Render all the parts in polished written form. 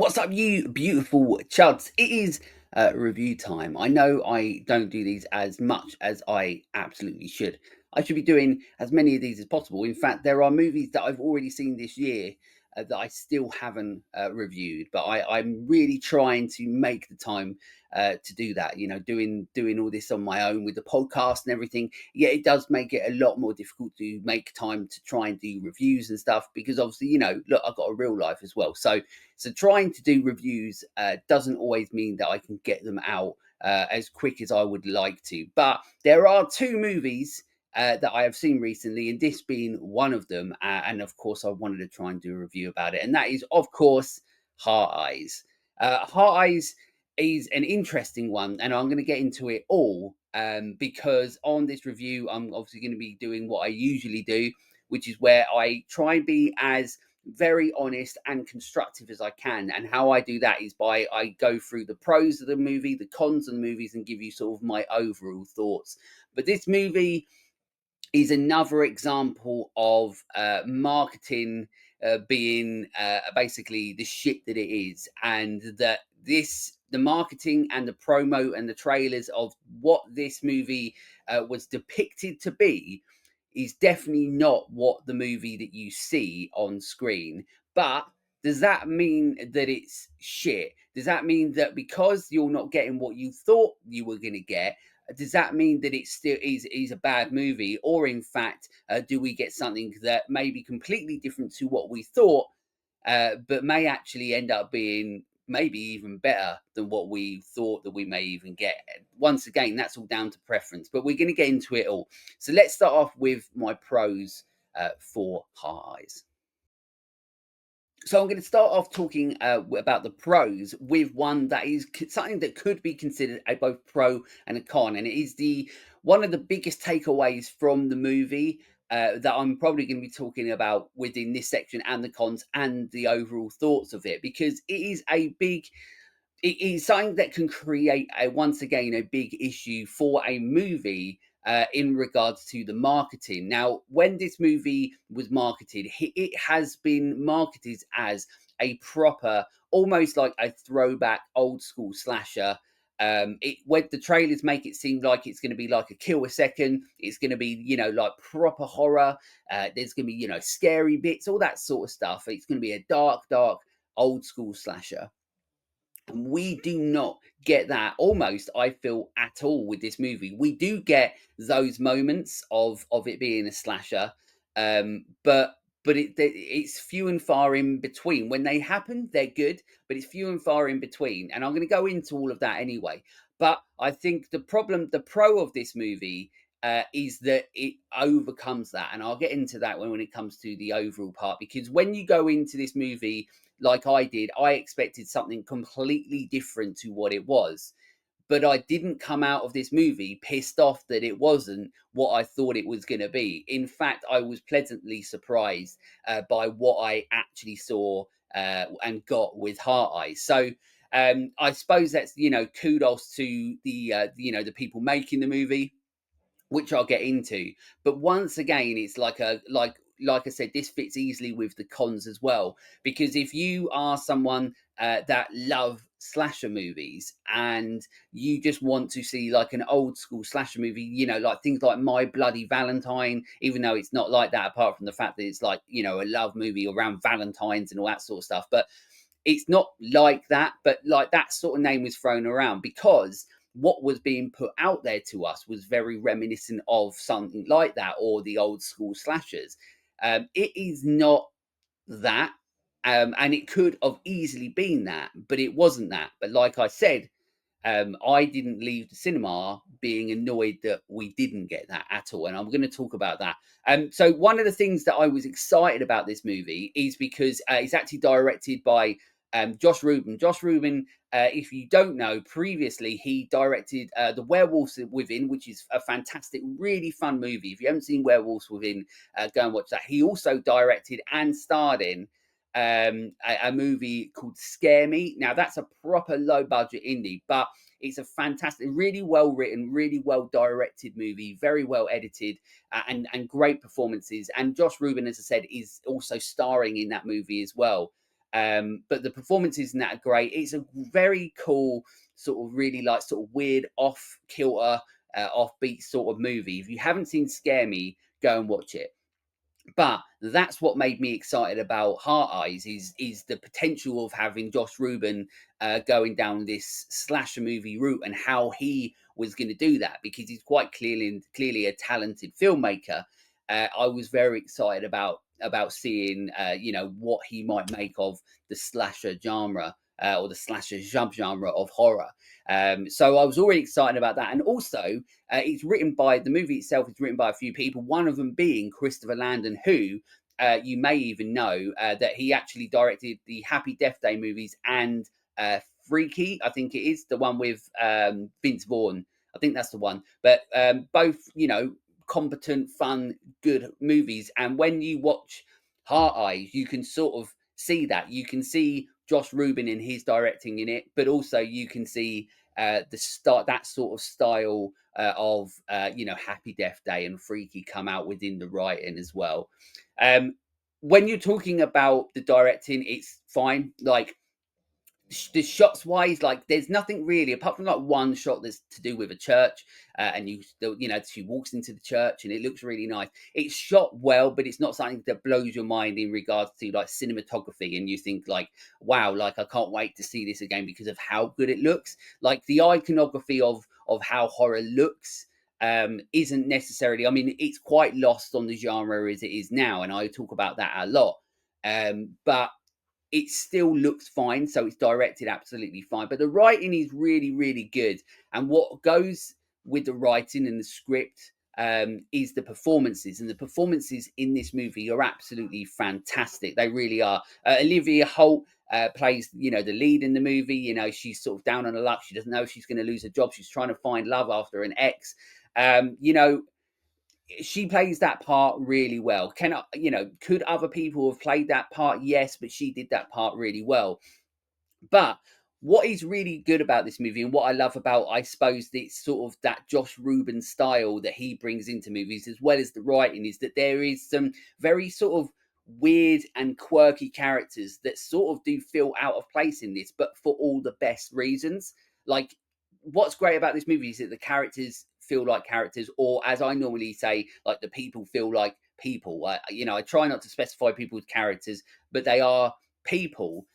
What's up, you beautiful chuds? It is review time. I know I don't do these as much as I absolutely should. I should be doing as many of these as possible. In fact, there are movies that I've already seen this year that I still haven't reviewed, but I'm really trying to make the time to do that. You know, doing all this on my own with the podcast and everything. Yeah, it does make it a lot more difficult to make time to try and do reviews and stuff because obviously, look, I've got a real life as well. So trying to do reviews doesn't always mean that I can get them out as quick as I would like to. But there are two movies that I have seen recently, and this being one of them. And of course, I wanted to try and do a review about it. And that is, of course, Heart Eyes. Heart Eyes is an interesting one, and I'm going to get into it all because on this review, I'm obviously going to be doing what I usually do, which is where I try and be as very honest and constructive as I can. And how I do that is by I go through the pros of the movie, the cons of the movies, and give you sort of my overall thoughts. But this movie is another example of marketing being basically the shit that it is, and that the marketing and the promo and the trailers of what this movie was depicted to be is definitely not what the movie that you see on screen. But does that mean that it's shit? Does that mean that because you're not getting what you thought you were going to get, does that mean that it still is a bad movie, or in fact, do we get something that may be completely different to what we thought, but may actually end up being maybe even better than what we thought that we may even get? Once again, that's all down to preference, but we're going to get into it all. So let's start off with my pros for Heart Eyes. So I'm going to start off talking about the pros with one that is something that could be considered a both pro and a con, and it is the one of the biggest takeaways from the movie that I'm probably going to be talking about within this section, and the cons and the overall thoughts of it, because it is something that can create a once again a big issue for a movie in regards to the marketing. Now, when this movie was marketed, it has been marketed as a proper, almost like a throwback old school slasher. It when the trailers make it seem like it's going to be like a kill a second, it's going to be like proper horror. There's going to be scary bits, all that sort of stuff. It's going to be a dark old school slasher. We do not get that almost, I feel, at all with this movie. We do get those moments of it being a slasher, but it's few and far in between. When they happen, they're good, but it's few and far in between. And I'm going to go into all of that anyway. But I think the pro of this movie is that it overcomes that, and I'll get into that when it comes to the overall part. Because when you go into this movie like I did, I expected something completely different to what it was. But I didn't come out of this movie pissed off that it wasn't what I thought it was going to be. In fact, I was pleasantly surprised by what I actually saw and got with Heart Eyes. So I suppose that's kudos to the people making the movie, which I'll get into. But once again, it's like I said, this fits easily with the cons as well. Because if you are someone that love slasher movies and you just want to see like an old school slasher movie, like things like My Bloody Valentine, even though it's not like that, apart from the fact that it's like, a love movie around Valentine's and all that sort of stuff. But it's not like that, but like that sort of name was thrown around because what was being put out there to us was very reminiscent of something like that, or the old school slashers. It is not that, and it could have easily been that, but it wasn't that. But like I said, I didn't leave the cinema being annoyed that we didn't get that at all, and I'm going to talk about that. So one of the things that I was excited about this movie is because it's actually directed by Josh Rubin. Josh Rubin, if you don't know, previously he directed The Werewolves Within, which is a fantastic, really fun movie. If you haven't seen Werewolves Within, go and watch that. He also directed and starred in a movie called Scare Me. Now, that's a proper low budget indie, but it's a fantastic, really well written, really well directed movie, very well edited, and great performances. And Josh Rubin, as I said, is also starring in that movie as well. But the performances in that are great. It's a very cool, sort of really like sort of weird, off kilter, offbeat sort of movie. If you haven't seen Scare Me, go and watch it. But that's what made me excited about Heart Eyes is the potential of having Josh Rubin going down this slasher movie route, and how he was going to do that, because he's quite clearly a talented filmmaker. I was very excited about seeing what he might make of the slasher genre, or the slasher subgenre of horror. So I was already excited about that, and also it's written by, the movie itself is written by a few people, one of them being Christopher Landon, who you may even know that he actually directed the Happy Death Day movies and Freaky, I think it is, the one with Vince Vaughn. I think that's the one. But both, competent, fun, good movies. And when you watch Heart Eyes, you can sort of see that. You can see Josh Rubin in his directing in it, but also you can see that sort of style of Happy Death Day and Freaky come out within the writing as well. When you're talking about the directing, it's fine. Like, the shots wise, like, there's nothing really apart from like one shot that's to do with a church, and you still, she walks into the church and it looks really nice. It's shot well, but it's not something that blows your mind in regards to like cinematography, and you think like, wow, like I can't wait to see this again because of how good it looks. Like, the iconography of how horror looks isn't necessarily, I mean, it's quite lost on the genre as it is now, and I talk about that a lot. But it still looks fine, so it's directed absolutely fine. But the writing is really, really good. And what goes with the writing and the script is the performances. And the performances in this movie are absolutely fantastic. They really are. Olivia Holt plays, the lead in the movie. She's sort of down on her luck. She doesn't know if she's going to lose her job. She's trying to find love after an ex. She plays that part really well. Could other people have played that part? Yes, but she did that part really well. But what is really good about this movie, and what I love about, I suppose, it's sort of that Josh Rubin style that he brings into movies, as well as the writing, is that there is some very sort of weird and quirky characters that sort of do feel out of place in this, but for all the best reasons. Like, what's great about this movie is that the characters feel like characters, or as I normally say, like, the people feel like people. I try not to specify people's characters, but they are people,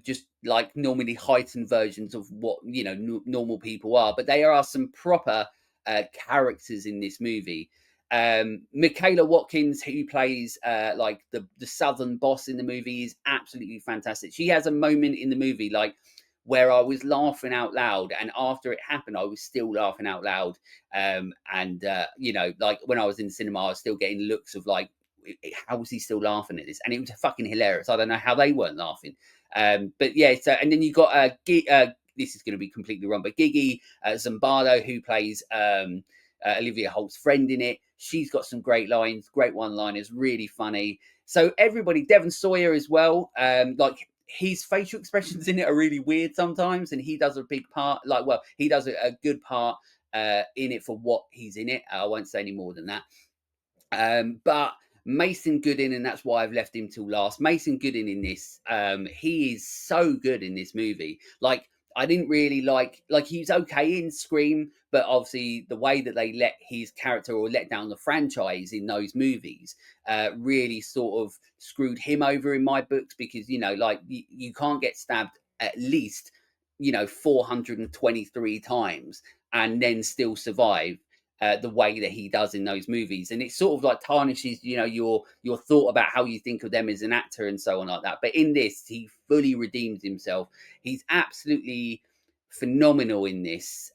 just like normally heightened versions of what normal people are. But there are some proper characters in this movie. Michaela Watkins, who plays like the southern boss in the movie, is absolutely fantastic. She has a moment in the movie like where I was laughing out loud, and after it happened, I was still laughing out loud. Like when I was in the cinema, I was still getting looks of like, how was he still laughing at this? And it was fucking hilarious. I don't know how they weren't laughing. But yeah, so, and then you got this is going to be completely wrong, but Gigi Zimbardo, who plays Olivia Holt's friend in it. She's got some great lines, great one-liners, really funny. So everybody, Devon Sawyer as well. Like, his facial expressions in it are really weird sometimes, and he does a big part. Like, well, he does a good part in it for what he's in it. I won't say any more than that. But Mason Gooding, and that's why I've left him till last. Mason Gooding in this, he is so good in this movie. Like, I didn't really like he's okay in Scream, but obviously the way that they let his character, or let down the franchise in those movies, really sort of screwed him over in my books, because like you can't get stabbed at least 423 times and then still survive the way that he does in those movies, and it sort of like tarnishes your thought about how you think of them as an actor and so on like that. But in this, he fully redeems himself. He's absolutely phenomenal in this.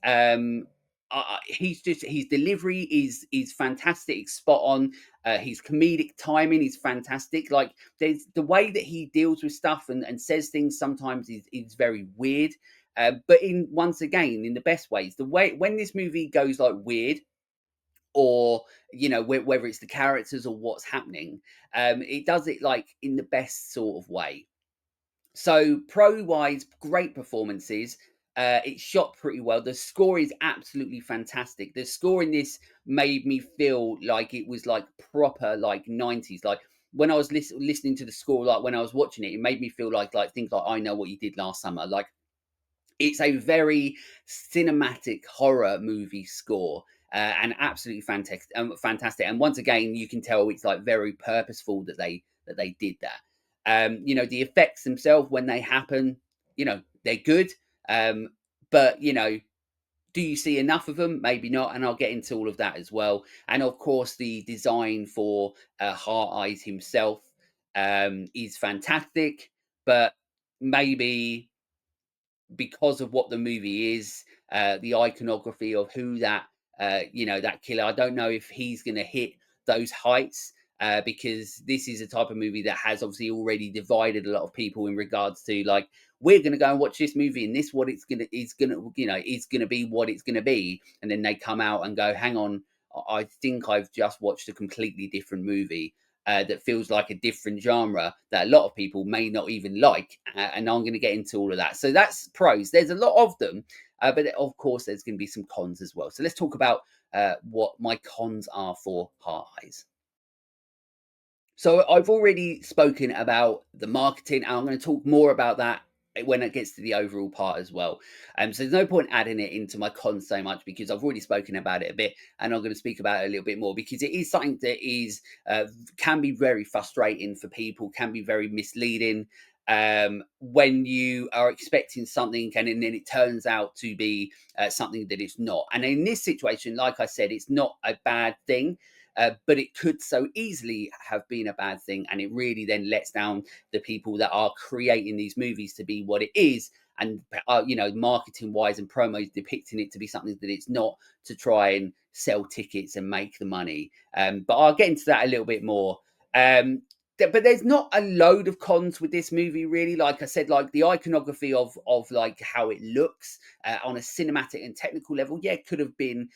His delivery is fantastic, spot on. His comedic timing is fantastic. Like, there's the way that he deals with stuff and says things sometimes is very weird. But once again, in the best ways, the way when this movie goes like weird, or whether it's the characters or what's happening, it does it like in the best sort of way. So pro wise, great performances. It's shot pretty well. The score is absolutely fantastic. The score in this made me feel like it was like proper like 90s. Like, when I was listening to the score, like when I was watching it, it made me feel like things like I Know What You Did Last Summer. Like it's a very cinematic horror movie score. And absolutely fantastic, fantastic. And once again, you can tell it's like very purposeful that they did that. The effects themselves when they happen, they're good. Um, but do you see enough of them? Maybe not, and I'll get into all of that as well. And of course, the design for Heart Eyes himself is fantastic, but maybe because of what the movie is, the iconography of who that killer. I don't know if he's going to hit those heights because this is a type of movie that has obviously already divided a lot of people in regards to like we're going to go and watch this movie and this what it's gonna is gonna be what it's gonna be, and then they come out and go, hang on, I think I've just watched a completely different movie that feels like a different genre that a lot of people may not even like. And I'm going to get into all of that. So that's pros. There's a lot of them, but of course, there's going to be some cons as well. So let's talk about what my cons are for Heart Eyes. So I've already spoken about the marketing, and I'm going to talk more about that when it gets to the overall part as well. So there's no point adding it into my cons so much because I've already spoken about it a bit, and I'm going to speak about it a little bit more because it is something that is can be very frustrating for people, can be very misleading when you are expecting something and then it turns out to be something that it's not. And in this situation, like I said, it's not a bad thing. But it could so easily have been a bad thing, and it really then lets down the people that are creating these movies to be what it is, and marketing wise and promos depicting it to be something that it's not, to try and sell tickets and make the money. But I'll get into that a little bit more. But there's not a load of cons with this movie, really. Like I said, like the iconography of like how it looks on a cinematic and technical level, yeah, it could have been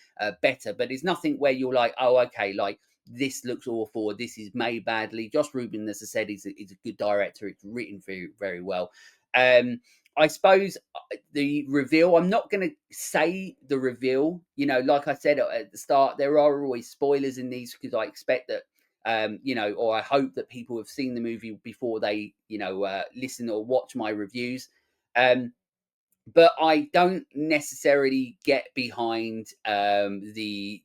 better, but it's nothing where you're like, oh, okay, like this looks awful, this is made badly. Josh Rubin, as I said, is a good director. It's written very, very well. I suppose the reveal, I'm not going to say the reveal, like I said at the start, there are always spoilers in these because I expect that or I hope that people have seen the movie before they, listen or watch my reviews. But I don't necessarily get behind the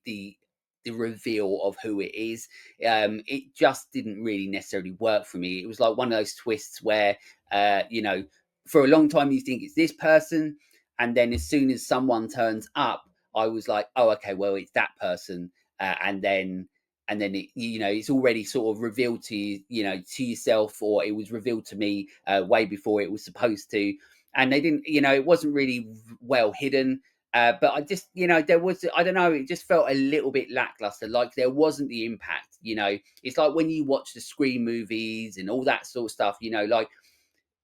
reveal of who it is. It just didn't really necessarily work for me. It was like one of those twists where for a long time you think it's this person, and then as soon as someone turns up, I was like, oh, okay, well it's that person, and then it's already sort of revealed to you, to yourself, or it was revealed to me way before it was supposed to, and they didn't, it wasn't really well hidden. But I just, there was, I don't know, it just felt a little bit lackluster. Like there wasn't the impact, It's like when you watch the Scream movies and all that sort of stuff, like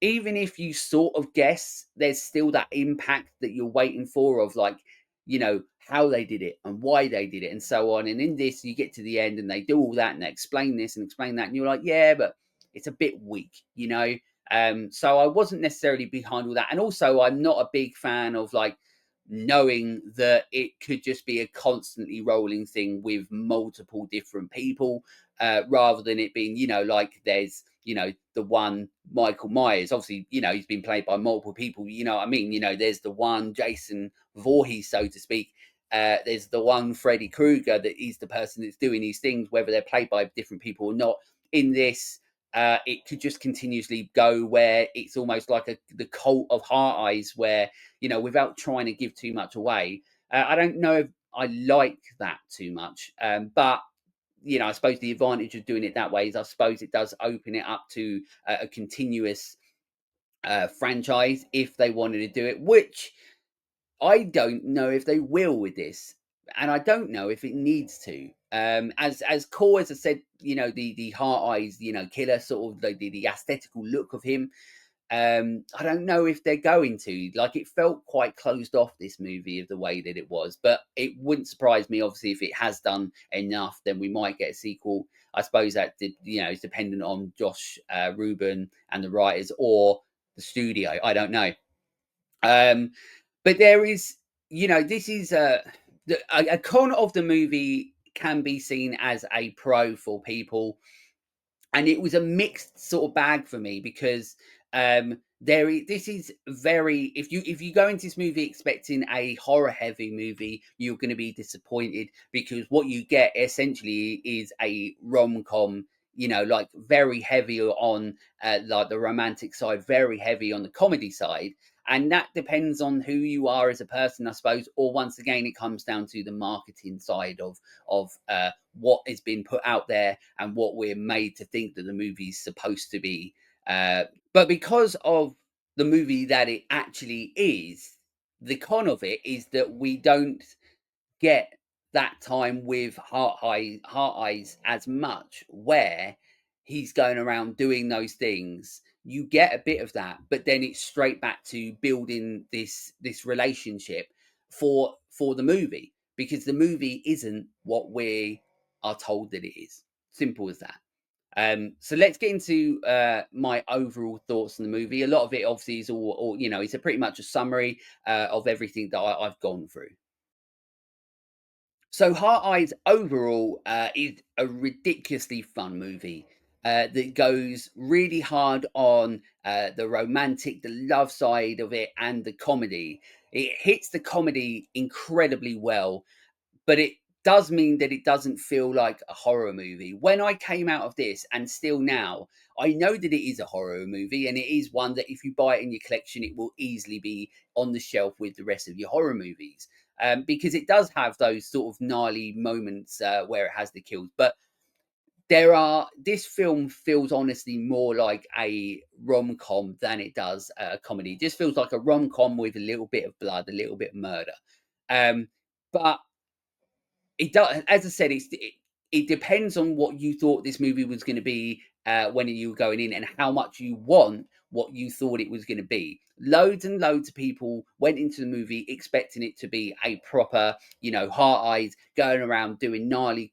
even if you sort of guess, there's still that impact that you're waiting for of like, how they did it and why they did it and so on. And in this, you get to the end and they do all that and they explain this and explain that. And you're like, yeah, but it's a bit weak. So I wasn't necessarily behind all that. And also, I'm not a big fan of like knowing that it could just be a constantly rolling thing with multiple different people rather than it being, like there's, the one Michael Myers. Obviously, he's been played by multiple people. You know what I mean? There's the one Jason Voorhees, so to speak. There's the one Freddy Krueger that is the person that's doing these things, whether they're played by different people or not. In this, it could just continuously go where it's almost like the cult of Heart Eyes, where without trying to give too much away. I don't know if I like that too much, but I suppose the advantage of doing it that way is I suppose it does open it up to a continuous franchise if they wanted to do it, which I don't know if they will with this, and I don't know if it needs to. As core as I said, the Heart Eyes, killer, sort of the aesthetical look of him. I don't know if they're going to. Like, it felt quite closed off, this movie, of the way that it was, but it wouldn't surprise me. Obviously, if it has done enough, then we might get a sequel. I suppose that is dependent on Josh Rubin and the writers or the studio. I don't know. But there is, this is a con of the movie can be seen as a pro for people and it was a mixed sort of bag for me because this is very, if you go into this movie expecting a horror heavy movie, you're going to be disappointed, because what you get essentially is a rom-com, like very heavy on like the romantic side, very heavy on the comedy side. And that depends on who you are as a person, I suppose, or once again it comes down to the marketing side of what has been put out there and what we're made to think that the movie's supposed to be. But because of the movie that it actually is, the con of it is that we don't get that time with Heart Eyes as much, where he's going around doing those things. You get a bit of that, but then it's straight back to building this relationship for the movie, because the movie isn't what we are told that it is. Simple as that. So let's get into my overall thoughts on the movie. A lot of it obviously is all it's a pretty much a summary of everything that I've gone through. So Heart Eyes overall is a ridiculously fun movie that goes really hard on the romantic, the love side of it, and the comedy. It hits the comedy incredibly well, but it does mean that it doesn't feel like a horror movie. When I came out of this, and still now, I know that it is a horror movie, and it is one that if you buy it in your collection, it will easily be on the shelf with the rest of your horror movies. Because it does have those sort of gnarly moments where it has the kills. But this film feels honestly more like a rom-com than it does a comedy. It just feels like a rom-com with a little bit of blood, a little bit of murder. Um, but it does, as I said, it depends on what you thought this movie was going to be when you were going in, and how much you want what you thought it was going to be. Loads and loads of people went into the movie expecting it to be a proper, Heart Eyes going around doing gnarly,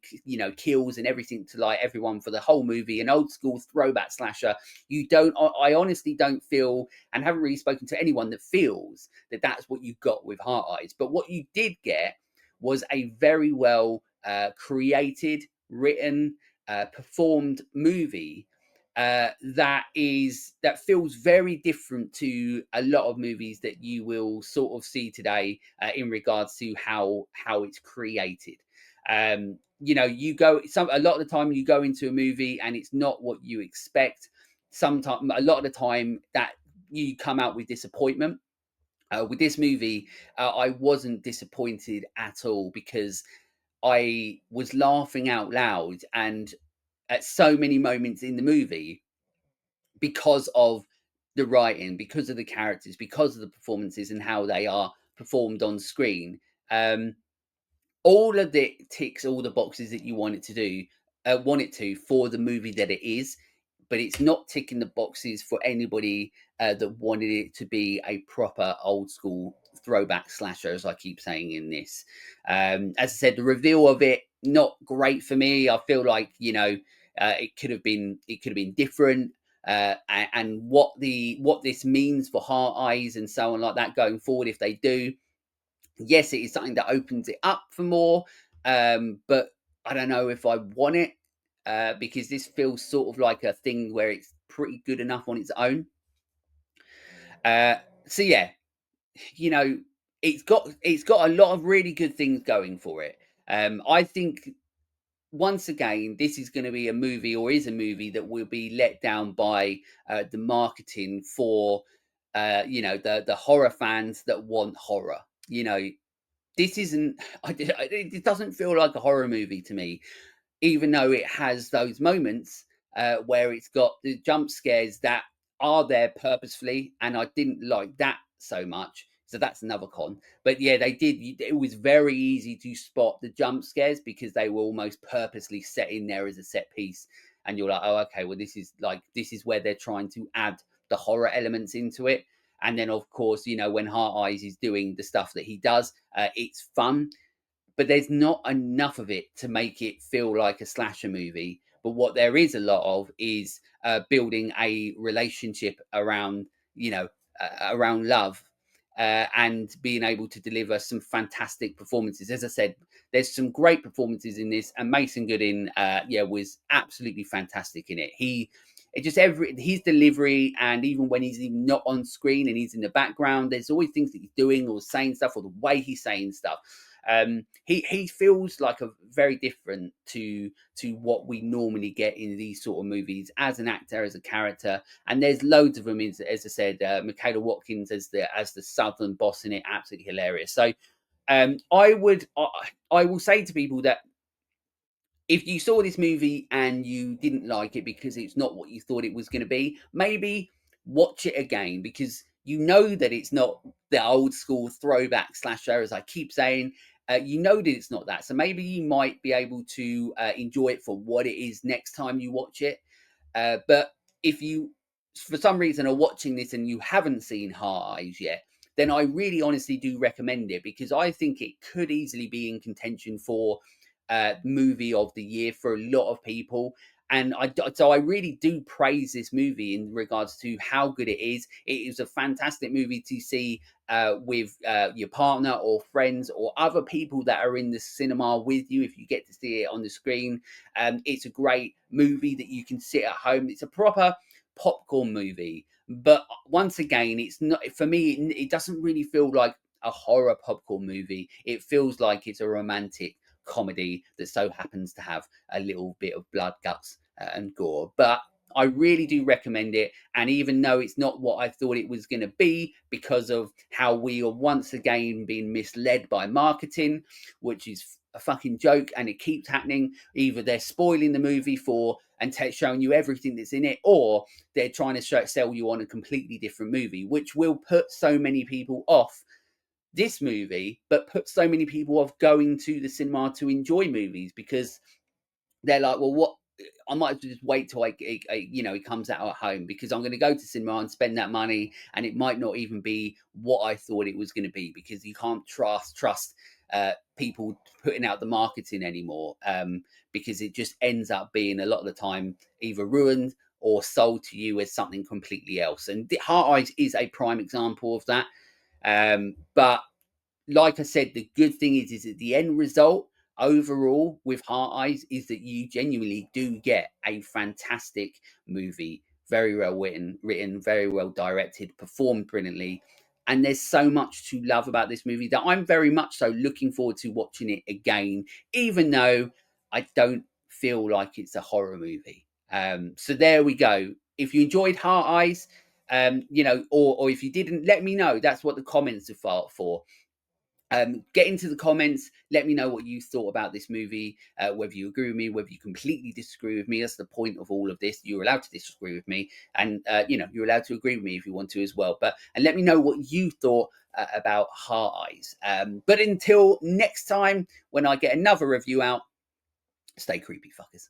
kills and everything to like everyone for the whole movie, an old school throwback slasher. You don't, I honestly don't feel, and haven't really spoken to anyone that feels that that's what you got with Heart Eyes. But what you did get was a very well created, written, performed movie that feels very different to a lot of movies that you will sort of see today in regards to how it's created. You go a lot of the time you go into a movie and it's not what you expect. Sometimes, a lot of the time, that you come out with disappointment. With this movie, I wasn't disappointed at all, because I was laughing out loud and at so many moments in the movie, because of the writing, because of the characters, because of the performances and how they are performed on screen. Um, all of it ticks all the boxes that you want it to do, want it to, for the movie that it is, but it's not ticking the boxes for anybody that wanted it to be a proper old school throwback slasher, as I keep saying in this. As I said, the reveal of it, not great for me. I feel like it could have been different. And what this means for Heart Eyes and so on like that going forward, if they do, yes, it is something that opens it up for more. But I don't know if I want it, because this feels sort of like a thing where it's pretty good enough on its own. Uh, so yeah, you know, it's got a lot of really good things going for it. I think once again, this is going to be a movie, or is a movie, that will be let down by the marketing for the horror fans that want horror. You know, this isn't. It doesn't feel like a horror movie to me, even though it has those moments where it's got the jump scares that are there purposefully, and I didn't like that so much. So that's another con. But yeah, they did. It was very easy to spot the jump scares because they were almost purposely set in there as a set piece, and you're like, oh, okay, well, this is where they're trying to add the horror elements into it. And then, of course, when Heart Eyes is doing the stuff that he does, it's fun, but there's not enough of it to make it feel like a slasher movie. But what there is a lot of is building a relationship around, around love, and being able to deliver some fantastic performances. As I said, There's some great performances in this, and Mason Goodin, was absolutely fantastic in it. It just his delivery, and even when he's even not on screen and he's in the background, there's always things that he's doing or saying stuff, or the way he's saying stuff. He feels like a very different to what we normally get in these sort of movies as an actor, as a character. And there's loads of them. As I said, Michaela Watkins as the Southern boss in it, absolutely hilarious. So I will say to people that if you saw this movie and you didn't like it because it's not what you thought it was going to be, maybe watch it again, because you know that it's not the old school throwback slasher, as I keep saying. You know that it's not that. So maybe you might be able to enjoy it for what it is next time you watch it. But if you, for some reason, are watching this and you haven't seen Heart Eyes yet, then I really honestly do recommend it, because I think it could easily be in contention for movie of the year for a lot of people. And so I really do praise this movie in regards to how good it is. It is a fantastic movie to see with your partner or friends or other people that are in the cinema with you, if you get to see it on the screen. It's a great movie that you can sit at home. It's a proper popcorn movie. But once again, it's not, for me, it doesn't really feel like a horror popcorn movie. It feels like it's a romantic comedy that so happens to have a little bit of blood, guts, and gore. But I really do recommend it. And even though it's not what I thought it was going to be, because of how we are once again being misled by marketing, which is a fucking joke, and it keeps happening. Either they're spoiling the movie and showing you everything that's in it, or they're trying to sell you on a completely different movie, which will put so many people off this movie, but put so many people off going to the cinema to enjoy movies, because they're like, well, what? I might just wait till it comes out at home, because I'm going to go to cinema and spend that money, and it might not even be what I thought it was going to be, because you can't trust people putting out the marketing anymore, because it just ends up being a lot of the time either ruined or sold to you as something completely else. And Heart Eyes is a prime example of that. But like I said, the good thing is that the end result overall with Heart Eyes is that you genuinely do get a fantastic movie, very well written, very well directed, performed brilliantly. And there's so much to love about this movie that I'm very much so looking forward to watching it again, even though I don't feel like it's a horror movie. So there we go. If you enjoyed Heart Eyes, or if you didn't, let me know. That's what the comments are for. Get into the comments. Let me know what you thought about this movie, whether you agree with me, whether you completely disagree with me. That's the point of all of this. You're allowed to disagree with me, and you're allowed to agree with me if you want to as well. And let me know what you thought about Heart Eyes. But until next time, when I get another review out, stay creepy, fuckers.